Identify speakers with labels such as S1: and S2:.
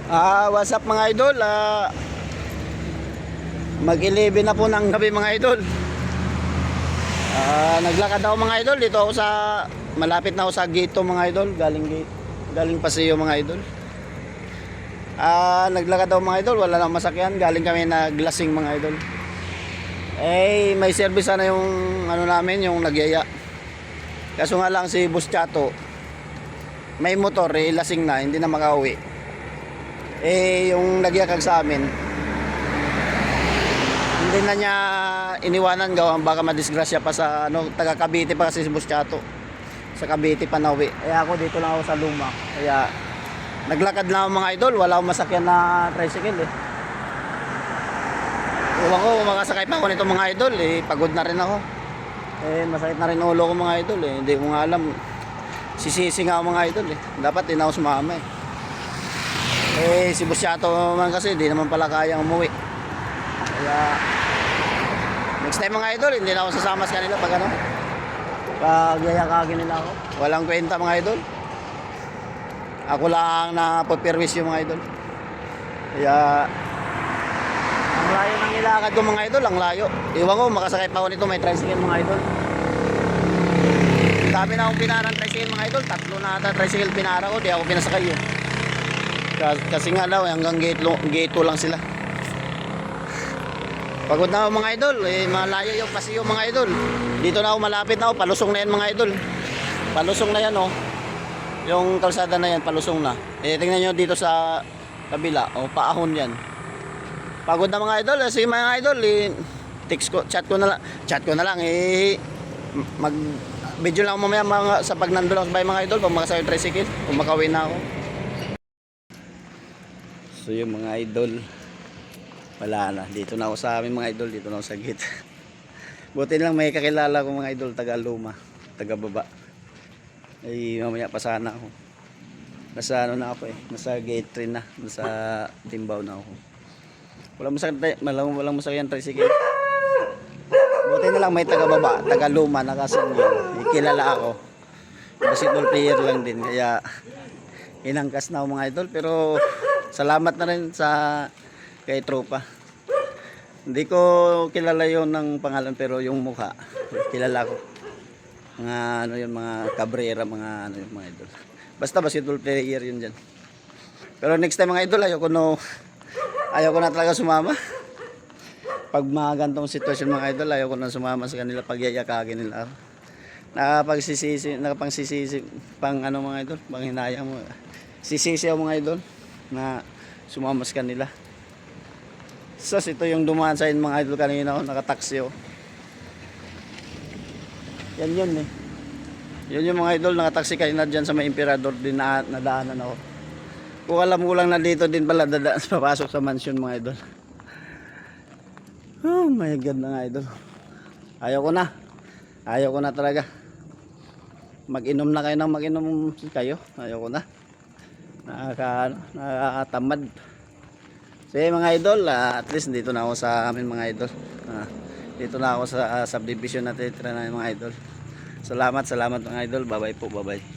S1: What's up mga idol? Mag-11 na po ng gabi mga idol. Naglakad ako mga idol. Dito ako sa, malapit na ako sa gate mga idol. Galing Paseo mga idol. Naglakad ako mga idol. Wala lang masakyan. Galing kami naglasing mga idol. May service na yung ano namin, yung nagyaya. Kaso nga lang si Boss Chato, may motor, lasing na, hindi na makauwi. Yung nagyakag sa amin, hindi na niya iniwanan gawa baka madisgrasya pa sa ano, taga Cavite pa kasi si Boss Chato. Sa Cavite pa nauwi. Ako dito lang ako sa Luma. Kaya naglakad lang ako mga idol, wala akong masakyan na tricycle Ewan ko, makasakay pa ako nito mga idol pagod na rin ako. Masakit na rin ulo ko mga idol hindi ko nga alam. Sisisi nga ako mga idol dapat din ako sumama si Boss Chato man kasi di naman pala kayang umuwi. Kaya next time mga idol hindi na ako sasama sa kanila pag ano, pag yayakagin nila ako. Walang kwenta mga idol, ako lang na pupirwis yung mga idol. Kaya ang layo ng nilakad ko mga idol, ang layo. Iwan ko, makasakay pa ako nito, may tricycle mga idol. Dami na akong pinarang tricycle mga idol, 3 na ata tricycle pinara ko, di ako pinasakay kasi nga daw hanggang gate 2 lang sila. Pagod na ako mga idol, malayo yung Paseo mga idol. Dito na ako, malapit na ako, palusong na yan mga idol. Palusong na yan yung kalsada na yan, palusong na. Tingnan nyo dito sa kabila, paahon yan. Pagod na mga idol, sige mga idol, text ko, chat ko na lang, mag video lang mamaya mga sa pag nandun ako sa bahay mga idol, pag makasakay yung tricycle, kung makawin na ako. So yung mga idol, wala na, dito na ako sa amin mga idol, dito na ako sa gate. Buti lang may kakilala ko mga idol, taga Luma, taga baba. Mamaya pa sana ako. Nasa ano na ako nasa gate 3 na, nasa Timbaw na ako. Walang masakyan tricycle. Buti na lang may taga baba, taga Luma, nakasingil. Kilala ako. Basketball player lang din. Kaya inangkas na ako mga idol. Pero salamat na rin sa kay tropa. Hindi ko kilala yon ng pangalan pero yung mukha kilala ko. Mga ano yun, mga Cabrera, mga ano yun mga idol. Basta basketball player yun dyan. Pero next time mga idol, ayaw ko na talaga sumama. Pag mga gantong sitwasyon mga idol, ayaw ko na sumama sa kanila pag yayakagin nila. Nakapangsisisi pang ano mga idol, pang hinaya mo. Sisisi ako mga idol na sumama sa kanila. Ito yung dumaan sa akin mga idol kanina nakataksi Yan yun Yun yung mga idol, nakataksi kanina dyan sa may Emperador din na nadaanan ako. Kung alam ko lang na dito din pala papasok sa mansion mga idol. Oh my god mga idol. Ayaw ko na talaga. Mag-inom na kayo ng mag-inom kayo. Ayaw ko na. Nakakatamad. So mga idol, at least dito na ako sa amin mga idol. Dito na ako sa subdivision natin na mga idol. Salamat mga idol. Bye bye po, bye bye.